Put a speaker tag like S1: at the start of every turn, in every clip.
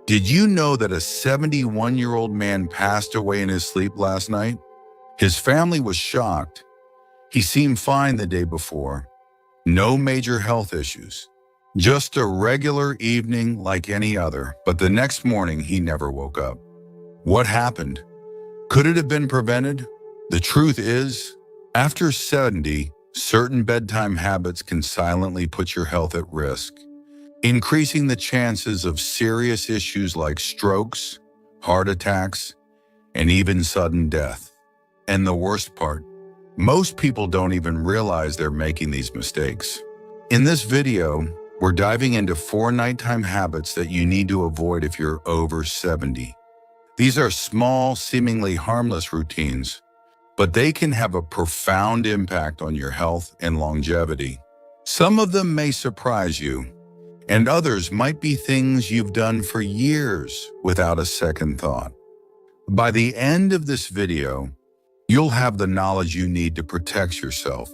S1: Did you know that a 71-year-old man passed away in his sleep last night? His family was shocked. He seemed fine the day before. No major health issues. Just a regular evening like any other, but the next morning he never woke up. What happened? Could it have been prevented? The truth is, after 70, certain bedtime habits can silently put your health at risk, increasing the chances of serious issues like strokes, heart attacks, and even sudden death. And the worst part, most people don't even realize they're making these mistakes. In this video, we're diving into 4 nighttime habits that you need to avoid if you're over 70. These are small, seemingly harmless routines, but they can have a profound impact on your health and longevity. Some of them may surprise you, and others might be things you've done for years without a second thought. By the end of this video, you'll have the knowledge you need to protect yourself,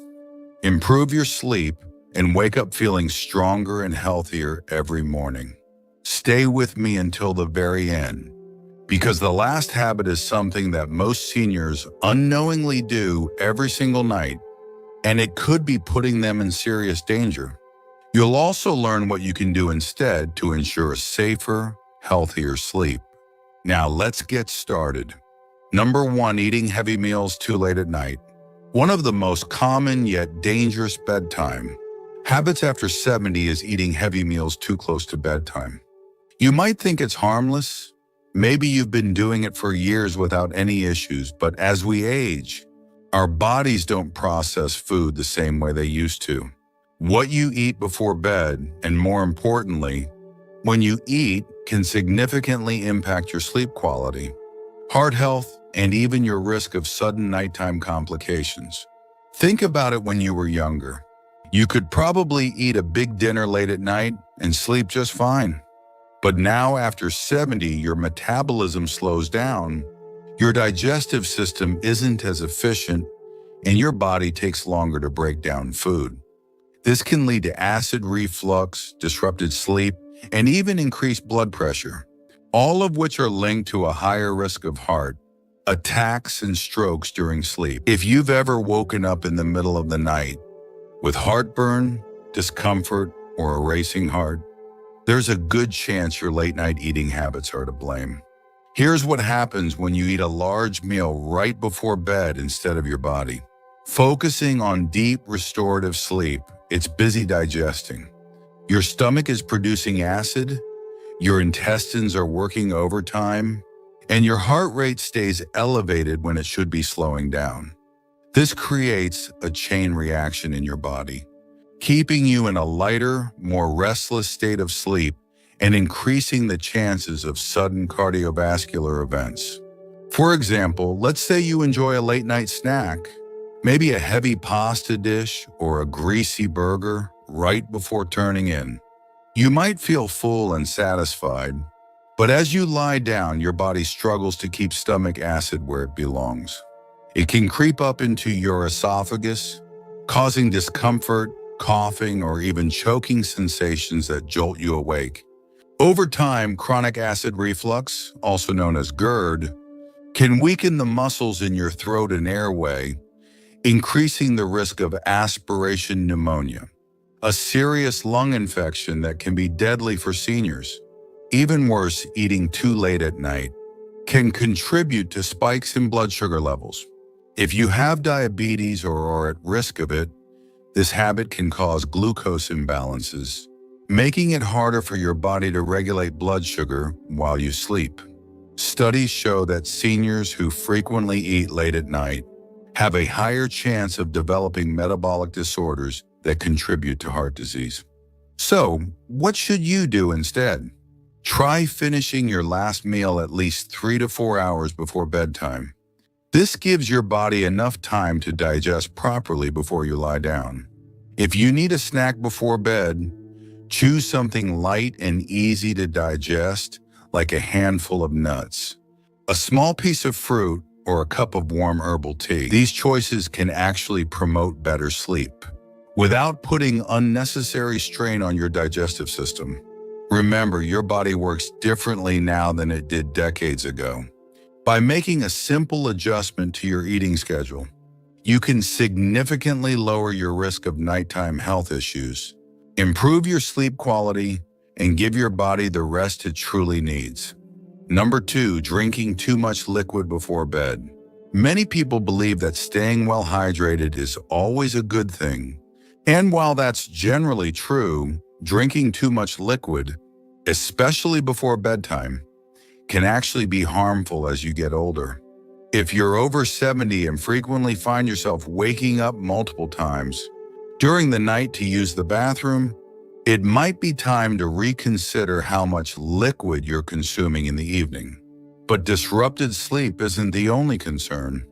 S1: improve your sleep, and wake up feeling stronger and healthier every morning. Stay with me until the very end, because the last habit is something that most seniors unknowingly do every single night, and it could be putting them in serious danger. You'll also learn what you can do instead to ensure a safer, healthier sleep. Now let's get started. Number 1, eating heavy meals too late at night. One of the most common yet dangerous bedtime habits after 70 is eating heavy meals too close to bedtime. You might think it's harmless. Maybe you've been doing it for years without any issues, but as we age, our bodies don't process food the same way they used to. What you eat before bed, and more importantly, when you eat, can significantly impact your sleep quality, heart health, and even your risk of sudden nighttime complications. Think about it when you were younger. You could probably eat a big dinner late at night and sleep just fine. But now after 70, your metabolism slows down, your digestive system isn't as efficient, and your body takes longer to break down food. This can lead to acid reflux, disrupted sleep, and even increased blood pressure, all of which are linked to a higher risk of heart attacks and strokes during sleep. If you've ever woken up in the middle of the night with heartburn, discomfort, or a racing heart, there's a good chance your late-night eating habits are to blame. Here's what happens when you eat a large meal right before bed instead of your body. Focusing on deep, restorative sleep, it's busy digesting. Your stomach is producing acid, your intestines are working overtime, and your heart rate stays elevated when it should be slowing down. This creates a chain reaction in your body, keeping you in a lighter, more restless state of sleep and increasing the chances of sudden cardiovascular events. For example, let's say you enjoy a late-night snack, maybe a heavy pasta dish or a greasy burger right before turning in. You might feel full and satisfied, but as you lie down, your body struggles to keep stomach acid where it belongs. It can creep up into your esophagus, causing discomfort, coughing, or even choking sensations that jolt you awake. Over time, chronic acid reflux, also known as GERD, can weaken the muscles in your throat and airway, increasing the risk of aspiration pneumonia, a serious lung infection that can be deadly for seniors. Even worse, eating too late at night can contribute to spikes in blood sugar levels. If you have diabetes or are at risk of it, this habit can cause glucose imbalances, making it harder for your body to regulate blood sugar while you sleep. Studies show that seniors who frequently eat late at night have a higher chance of developing metabolic disorders that contribute to heart disease. So, what should you do instead? Try finishing your last meal at least 3 to 4 hours before bedtime. This gives your body enough time to digest properly before you lie down. If you need a snack before bed, choose something light and easy to digest, like a handful of nuts, a small piece of fruit, or a cup of warm herbal tea. These choices can actually promote better sleep without putting unnecessary strain on your digestive system. Remember, your body works differently now than it did decades ago. By making a simple adjustment to your eating schedule, you can significantly lower your risk of nighttime health issues, improve your sleep quality, and give your body the rest it truly needs. Number 2, drinking too much liquid before bed. Many people believe that staying well hydrated is always a good thing. And while that's generally true, drinking too much liquid, especially before bedtime, can actually be harmful as you get older. If you're over 70 and frequently find yourself waking up multiple times during the night to use the bathroom, it might be time to reconsider how much liquid you're consuming in the evening. But disrupted sleep isn't the only concern.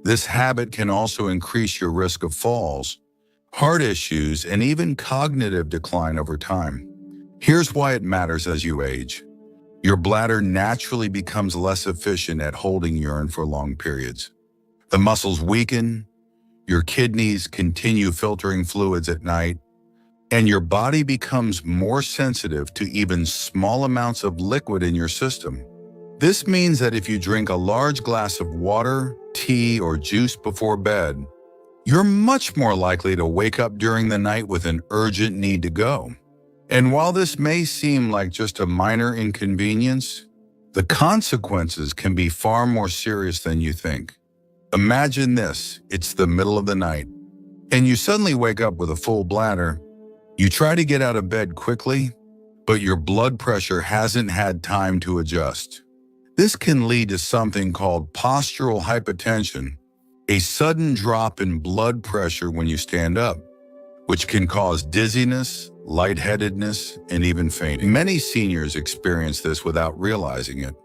S1: This habit can also increase your risk of falls, heart issues, and even cognitive decline over time. Here's why it matters as you age. Your bladder naturally becomes less efficient at holding urine for long periods. The muscles weaken, your kidneys continue filtering fluids at night, and your body becomes more sensitive to even small amounts of liquid in your system. This means that if you drink a large glass of water, tea, or juice before bed, you're much more likely to wake up during the night with an urgent need to go. And while this may seem like just a minor inconvenience, the consequences can be far more serious than you think. Imagine this: it's the middle of the night, and you suddenly wake up with a full bladder. You try to get out of bed quickly, but your blood pressure hasn't had time to adjust. This can lead to something called postural hypotension, a sudden drop in blood pressure when you stand up, which can cause dizziness, lightheadedness, and even fainting. Many seniors experience this without realizing it.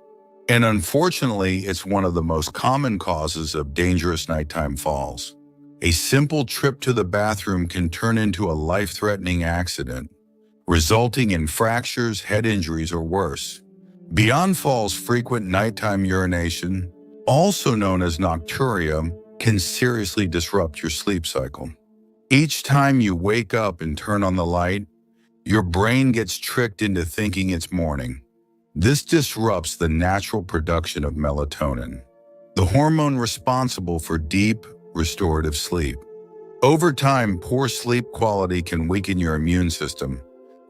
S1: And unfortunately, it's one of the most common causes of dangerous nighttime falls. A simple trip to the bathroom can turn into a life-threatening accident, resulting in fractures, head injuries, or worse. Beyond falls, frequent nighttime urination, also known as nocturia, can seriously disrupt your sleep cycle. Each time you wake up and turn on the light, your brain gets tricked into thinking it's morning. This disrupts the natural production of melatonin, the hormone responsible for deep, restorative sleep. Over time, poor sleep quality can weaken your immune system,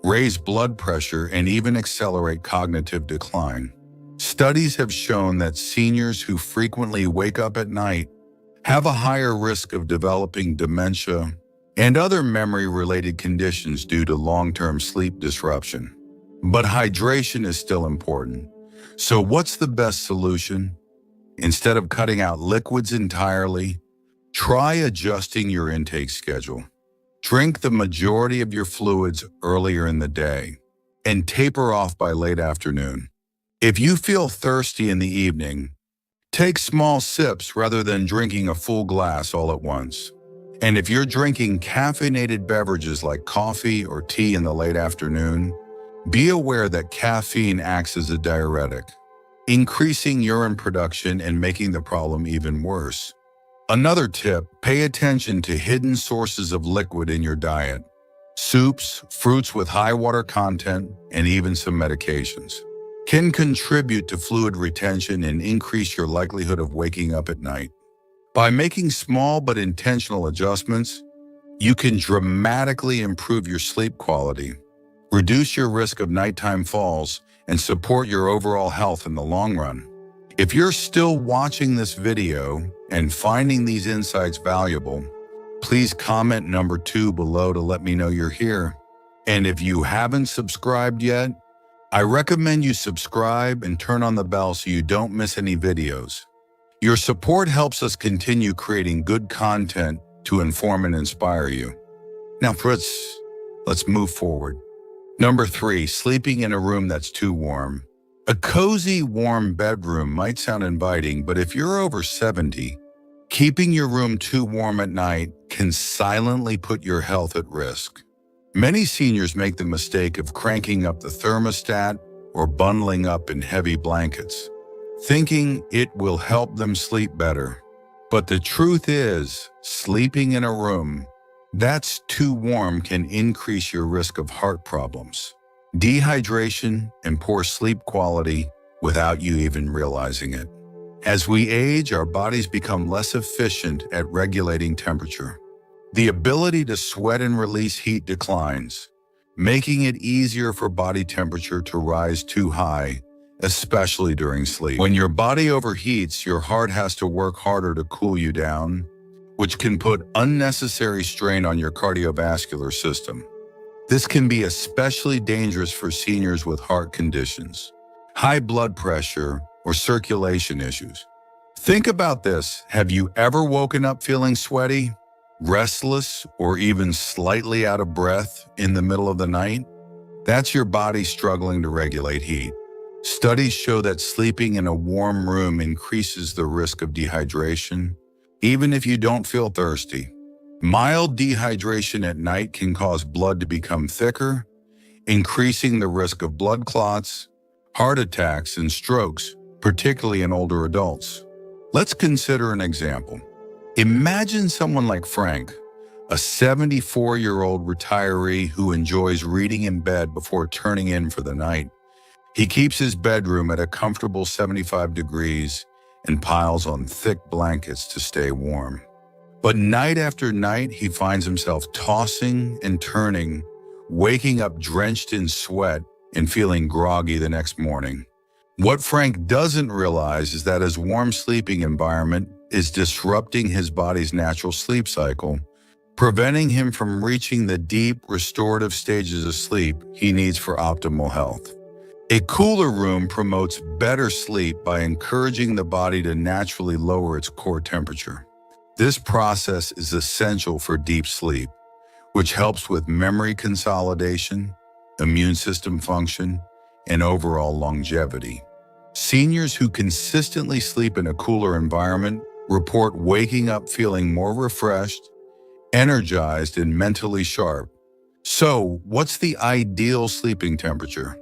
S1: raise blood pressure, and even accelerate cognitive decline. Studies have shown that seniors who frequently wake up at night have a higher risk of developing dementia and other memory-related conditions due to long-term sleep disruption. But hydration is still important. So what's the best solution? Instead of cutting out liquids entirely, try adjusting your intake schedule. Drink the majority of your fluids earlier in the day and taper off by late afternoon. If you feel thirsty in the evening, take small sips rather than drinking a full glass all at once. And if you're drinking caffeinated beverages like coffee or tea in the late afternoon, be aware that caffeine acts as a diuretic, increasing urine production and making the problem even worse. Another tip: pay attention to hidden sources of liquid in your diet. Soups, fruits with high water content, and even some medications can contribute to fluid retention and increase your likelihood of waking up at night. By making small but intentional adjustments, you can dramatically improve your sleep quality, reduce your risk of nighttime falls, and support your overall health in the long run. If you're still watching this video and finding these insights valuable, please comment number 2 below to let me know you're here. And if you haven't subscribed yet, I recommend you subscribe and turn on the bell so you don't miss any videos. Your support helps us continue creating good content to inform and inspire you. Now, let's move forward. Number 3, sleeping in a room that's too warm. A cozy, warm bedroom might sound inviting, but if you're over 70, keeping your room too warm at night can silently put your health at risk. Many seniors make the mistake of cranking up the thermostat or bundling up in heavy blankets, thinking it will help them sleep better. But the truth is, sleeping in a room that's too warm can increase your risk of heart problems, dehydration, and poor sleep quality without you even realizing it. As we age, our bodies become less efficient at regulating temperature. The ability to sweat and release heat declines, making it easier for body temperature to rise too high, especially during sleep. When your body overheats, your heart has to work harder to cool you down, which can put unnecessary strain on your cardiovascular system. This can be especially dangerous for seniors with heart conditions, high blood pressure, or circulation issues. Think about this. Have you ever woken up feeling sweaty, restless, or even slightly out of breath in the middle of the night? That's your body struggling to regulate heat. Studies show that sleeping in a warm room increases the risk of dehydration, even if you don't feel thirsty. Mild dehydration at night can cause blood to become thicker, increasing the risk of blood clots, heart attacks, and strokes, particularly in older adults. Let's consider an example. Imagine someone like Frank, a 74-year-old retiree who enjoys reading in bed before turning in for the night. He keeps his bedroom at a comfortable 75 degrees and piles on thick blankets to stay warm. But night after night, he finds himself tossing and turning, waking up drenched in sweat and feeling groggy the next morning. What Frank doesn't realize is that his warm sleeping environment is disrupting his body's natural sleep cycle, preventing him from reaching the deep, restorative stages of sleep he needs for optimal health. A cooler room promotes better sleep by encouraging the body to naturally lower its core temperature. This process is essential for deep sleep, which helps with memory consolidation, immune system function, and overall longevity. Seniors who consistently sleep in a cooler environment report waking up feeling more refreshed, energized, and mentally sharp. So, what's the ideal sleeping temperature?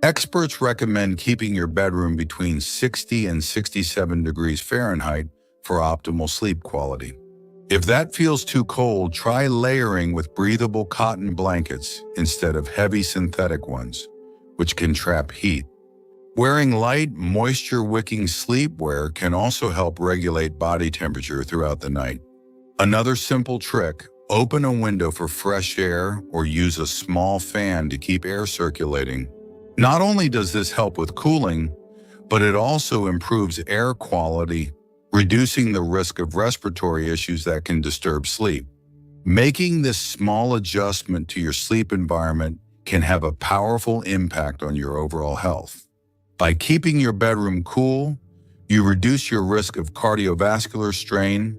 S1: Experts recommend keeping your bedroom between 60 and 67 degrees Fahrenheit for optimal sleep quality. If that feels too cold, try layering with breathable cotton blankets instead of heavy synthetic ones, which can trap heat. Wearing light, moisture-wicking sleepwear can also help regulate body temperature throughout the night. Another simple trick: open a window for fresh air or use a small fan to keep air circulating. Not only does this help with cooling, but it also improves air quality, reducing the risk of respiratory issues that can disturb sleep. Making this small adjustment to your sleep environment can have a powerful impact on your overall health. By keeping your bedroom cool, you reduce your risk of cardiovascular strain,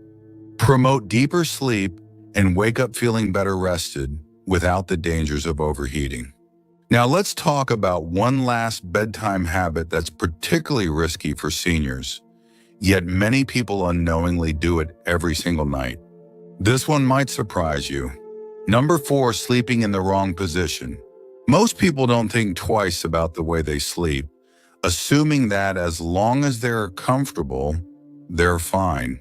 S1: promote deeper sleep, and wake up feeling better rested without the dangers of overheating. Now let's talk about one last bedtime habit that's particularly risky for seniors, yet many people unknowingly do it every single night. This one might surprise you. Number 4, sleeping in the wrong position. Most people don't think twice about the way they sleep, assuming that as long as they're comfortable, they're fine.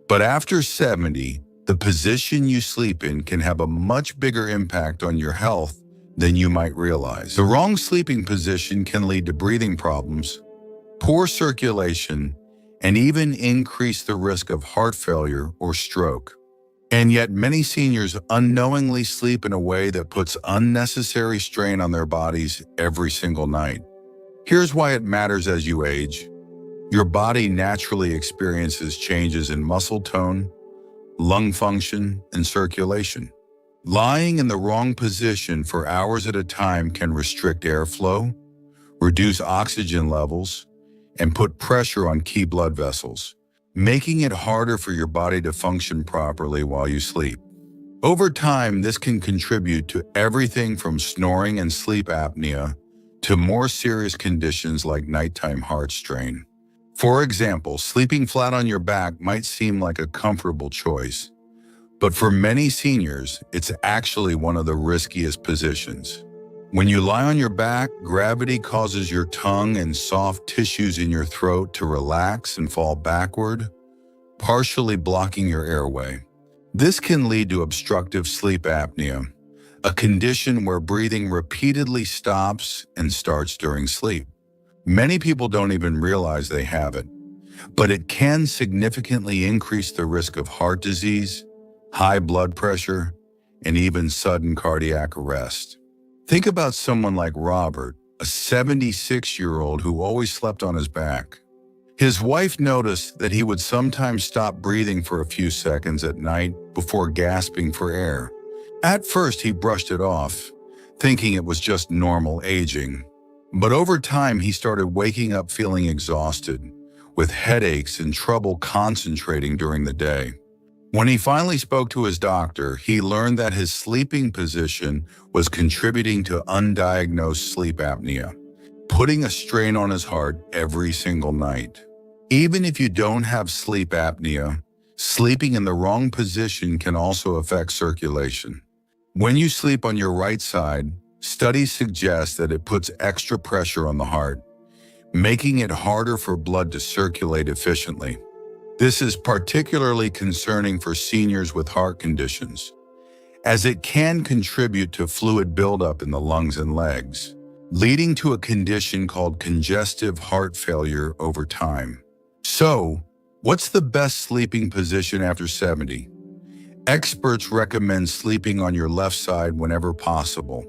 S1: But after 70, the position you sleep in can have a much bigger impact on your health than you might realize. The wrong sleeping position can lead to breathing problems, poor circulation, and even increase the risk of heart failure or stroke. And yet many seniors unknowingly sleep in a way that puts unnecessary strain on their bodies every single night. Here's why it matters as you age. Your body naturally experiences changes in muscle tone, lung function, and circulation. Lying in the wrong position for hours at a time can restrict airflow, reduce oxygen levels, and put pressure on key blood vessels, making it harder for your body to function properly while you sleep. Over time, this can contribute to everything from snoring and sleep apnea to more serious conditions like nighttime heart strain. For example, sleeping flat on your back might seem like a comfortable choice, but for many seniors, it's actually one of the riskiest positions. When you lie on your back, gravity causes your tongue and soft tissues in your throat to relax and fall backward, partially blocking your airway. This can lead to obstructive sleep apnea, a condition where breathing repeatedly stops and starts during sleep. Many people don't even realize they have it, but it can significantly increase the risk of heart disease, high blood pressure, and even sudden cardiac arrest. Think about someone like Robert, a 76-year-old who always slept on his back. His wife noticed that he would sometimes stop breathing for a few seconds at night before gasping for air. At first, he brushed it off, thinking it was just normal aging. But over time, he started waking up feeling exhausted, with headaches and trouble concentrating during the day. When he finally spoke to his doctor, he learned that his sleeping position was contributing to undiagnosed sleep apnea, putting a strain on his heart every single night. Even if you don't have sleep apnea, sleeping in the wrong position can also affect circulation. When you sleep on your right side, studies suggest that it puts extra pressure on the heart, making it harder for blood to circulate efficiently. This is particularly concerning for seniors with heart conditions, as it can contribute to fluid buildup in the lungs and legs, leading to a condition called congestive heart failure over time. So, what's the best sleeping position after 70? Experts recommend sleeping on your left side whenever possible.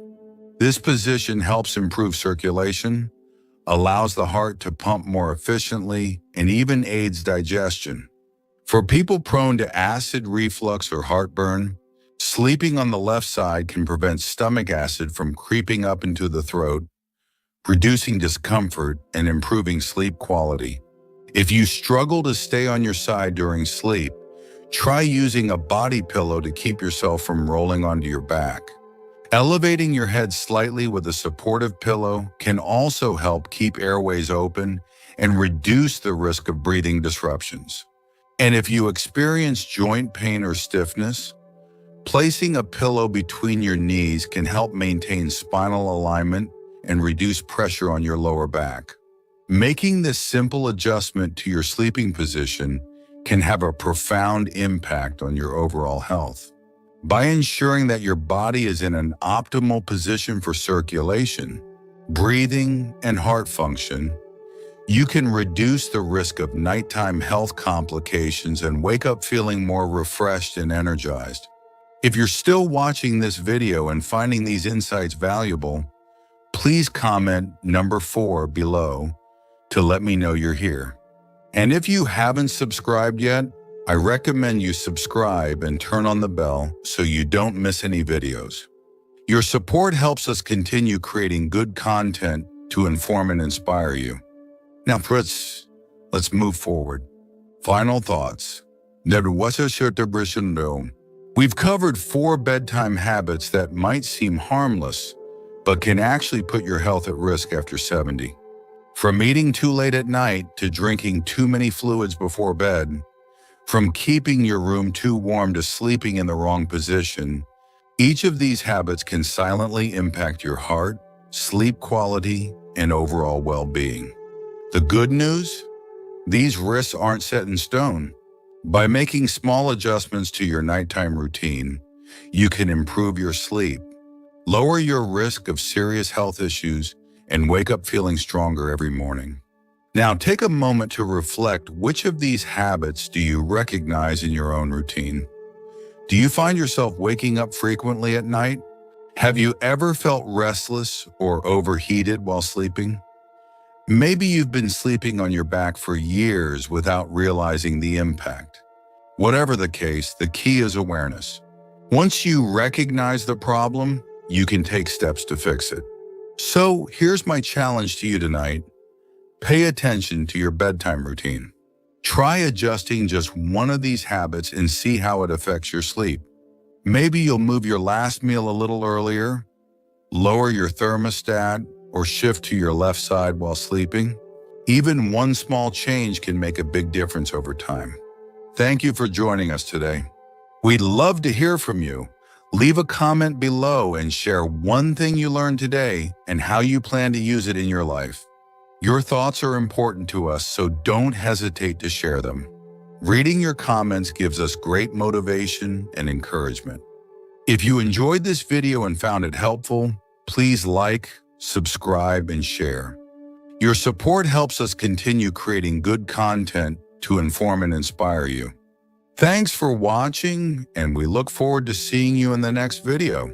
S1: This position helps improve circulation, allows the heart to pump more efficiently, and even aids digestion. For people prone to acid reflux or heartburn, sleeping on the left side can prevent stomach acid from creeping up into the throat, reducing discomfort and improving sleep quality. If you struggle to stay on your side during sleep, try using a body pillow to keep yourself from rolling onto your back. Elevating your head slightly with a supportive pillow can also help keep airways open and reduce the risk of breathing disruptions. And if you experience joint pain or stiffness, placing a pillow between your knees can help maintain spinal alignment and reduce pressure on your lower back. Making this simple adjustment to your sleeping position can have a profound impact on your overall health. By ensuring that your body is in an optimal position for circulation, breathing, and heart function, you can reduce the risk of nighttime health complications and wake up feeling more refreshed and energized. If you're still watching this video and finding these insights valuable, please comment number 4 below to let me know you're here. And if you haven't subscribed yet, I recommend you subscribe and turn on the bell so you don't miss any videos. Your support helps us continue creating good content to inform and inspire you. Now, let's move forward. Final thoughts. We've covered 4 bedtime habits that might seem harmless, but can actually put your health at risk after 70. From eating too late at night to drinking too many fluids before bed, from keeping your room too warm to sleeping in the wrong position, each of these habits can silently impact your heart, sleep quality, and overall well-being. The good news? These risks aren't set in stone. By making small adjustments to your nighttime routine, you can improve your sleep, lower your risk of serious health issues, and wake up feeling stronger every morning. Now, take a moment to reflect, which of these habits do you recognize in your own routine? Do you find yourself waking up frequently at night? Have you ever felt restless or overheated while sleeping? Maybe you've been sleeping on your back for years without realizing the impact. Whatever the case, the key is awareness. Once you recognize the problem, you can take steps to fix it. So here's my challenge to you tonight. Pay attention to your bedtime routine. Try adjusting just one of these habits and see how it affects your sleep. Maybe you'll move your last meal a little earlier, lower your thermostat, or shift to your left side while sleeping. Even one small change can make a big difference over time. Thank you for joining us today. We'd love to hear from you. Leave a comment below and share one thing you learned today and how you plan to use it in your life. Your thoughts are important to us, so don't hesitate to share them. Reading your comments gives us great motivation and encouragement. If you enjoyed this video and found it helpful, please like, subscribe, and share. Your support helps us continue creating good content to inform and inspire you. Thanks for watching, and we look forward to seeing you in the next video.